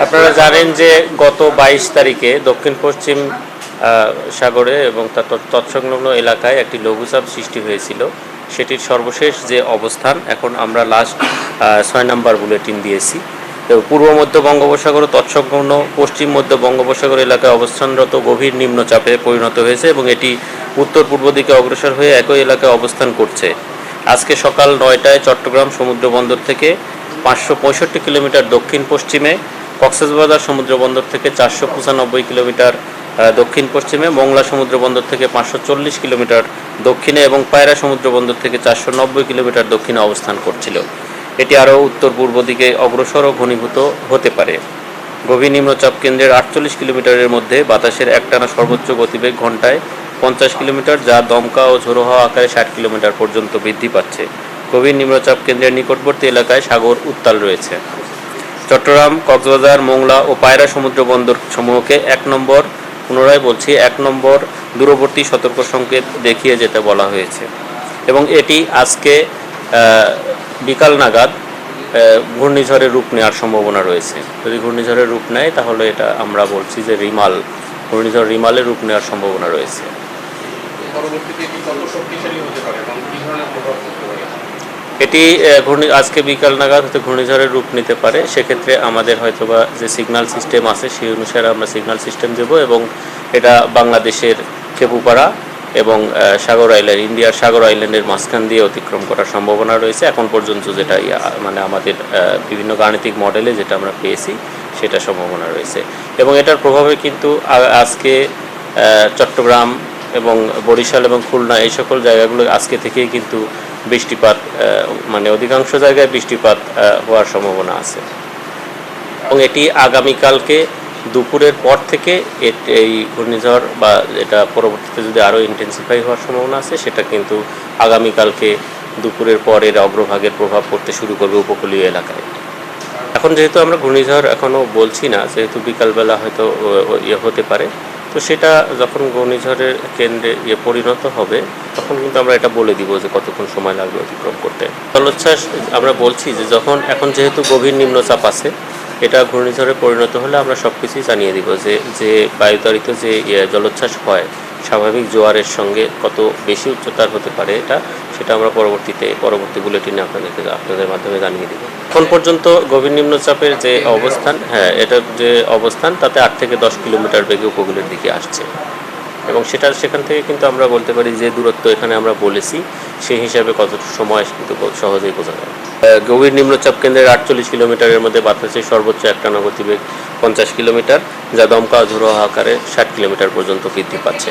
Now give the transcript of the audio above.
আপনারা জানেন যে গত 22 তারিখে দক্ষিণ পশ্চিম সাগরে এবং তার তৎসংলগ্ন এলাকায় একটি লঘুচাপ সৃষ্টি হয়েছিল। সেটির সর্বশেষ যে অবস্থান, এখন আমরা লাস্ট 6 নম্বর বুলেটিন দিয়েছি। তো পূর্ব মধ্য বঙ্গোপসাগর ও তৎসংলগ্ন পশ্চিম মধ্য বঙ্গোপসাগর এলাকায় অবস্থানরত গভীর নিম্নচাপে পরিণত হয়েছে এবং এটি উত্তর পূর্ব দিকে অগ্রসর হয়ে একই এলাকায় অবস্থান করছে। আজকে সকাল 9টায় চট্টগ্রাম সমুদ্র বন্দর থেকে 565 কিলোমিটার দক্ষিণ পশ্চিমে, কক্সবাজার সমুদ্র বন্দর থেকে 495 কিলোমিটার দক্ষিণ পশ্চিমে, মংলা সমুদ্র বন্দর থেকে 540 কিলোমিটার দক্ষিণে এবং পায়রা সমুদ্র বন্দর থেকে 490 কিলোমিটার দক্ষিণে অবস্থান করছিল। এটি আরও উত্তর পূর্ব দিকে অগ্রসর ও ঘনীভূত হতে পারে। গভীর নিম্নচাপ কেন্দ্রের 48 কিলোমিটারের মধ্যে বাতাসের একটানা সর্বোচ্চ গতিবেগ ঘন্টায় 50 কিলোমিটার, যা দমকা ও ঝোড়ো হাওয়া আকারে 60 কিলোমিটার পর্যন্ত বৃদ্ধি পাচ্ছে। গভীর নিম্নচাপ কেন্দ্রের নিকটবর্তী এলাকায় সাগর উত্তাল রয়েছে। চট্টগ্রাম, কক্সবাজার, মোংলা ও পায়রা সমুদ্র বন্দর সমূহকে 1 নম্বর, পুনরায় বলছি 1 নম্বর দূরবর্তী সতর্ক সংকেত দেখিয়ে যেতে বলা হয়েছে এবং এটি আজকে বিকাল নাগাদ ঘূর্ণিঝড়ের রূপ নেওয়ার সম্ভাবনা রয়েছে। যদি ঘূর্ণিঝড়ের রূপ নেয় তাহলে এটা আমরা বলছি যে ঘূর্ণিঝড় রিমালের রূপ নেওয়ার সম্ভাবনা রয়েছে। এটি আজকে বিকাল নাগাদ হয়তো ঘূর্ণিঝড়ের রূপ নিতে পারে। সেক্ষেত্রে আমাদের হয়তোবা যে সিগন্যাল সিস্টেম আছে সেই অনুসারে আমরা সিগন্যাল সিস্টেম দেব এবং এটা বাংলাদেশের খেপুপাড়া এবং সাগর আইল্যান্ড, ইন্ডিয়ার সাগর আইল্যান্ডের মাঝখান দিয়ে অতিক্রম করার সম্ভাবনা রয়েছে। এখন পর্যন্ত যেটা মানে আমাদের বিভিন্ন গাণিতিক মডেলে যেটা আমরা পেয়েছি সেটা সম্ভাবনা রয়েছে এবং এটার প্রভাবে কিন্তু আজকে চট্টগ্রাম এবং বরিশাল এবং খুলনা এই সকল জায়গাগুলো আজকে থেকেই কিন্তু বৃষ্টিপাত, মানে অধিকাংশ জায়গায় বৃষ্টিপাত হওয়ার সম্ভাবনা আছে এবং এটি আগামীকালকে দুপুরের পর থেকে এই ঘূর্ণিঝড় বা এটা পরবর্তীতে যদি আরও ইন্টেন্সিফাই হওয়ার সম্ভাবনা আছে, সেটা কিন্তু আগামীকালকে দুপুরের পরের অগ্রভাগের প্রভাব পড়তে শুরু করবে উপকূলীয় এলাকায়। এখন যেহেতু আমরা ঘূর্ণিঝড় এখনও বলছি না, যেহেতু বিকালবেলা হয়তো হতে পারে, তো সেটা যখন ঘূর্ণিঝড়ের কেন্দ্রে পরিণত হবে তখন কিন্তু আমরা এটা বলে দিব যে কতক্ষণ সময় লাগবে অতিক্রম করতে। জলোচ্ছ্বাস আমরা বলছি যে যখন এখন যেহেতু গভীর নিম্নচাপ আছে, এটা ঘূর্ণিঝড়ে পরিণত হলে আমরা সব কিছুই জানিয়ে দিব যে বায়ুতাড়িত যে জলোচ্ছ্বাস হয় স্বাভাবিক জোয়ারের সঙ্গে কত বেশি উচ্চতার হতে পারে সেটা আমরা পরবর্তী বুলেটিনে আপনাদের মাধ্যমে জানিয়ে দেব। এখন পর্যন্ত গভীর নিম্নচাপের যে অবস্থান, এটার যে অবস্থান তাতে 8 থেকে 10 কিলোমিটার বেগে উপকূলের দিকে আসছে এবং সেখান থেকে কিন্তু আমরা বলতে পারি যে দূরত্ব এখানে আমরা বলেছি সেই হিসাবে কতটুকু সময় কিন্তু সহজেই বোঝা যায়। গভীর নিম্নচাপ কেন্দ্রের 48 কিলোমিটারের মধ্যে বাতাসের সর্বোচ্চ একটানা গতিবেগ 50 কিলোমিটার, যা দমকা ও ঝোড়ো হাওয়া আকারে 60 কিলোমিটার পর্যন্ত বৃদ্ধি পাচ্ছে।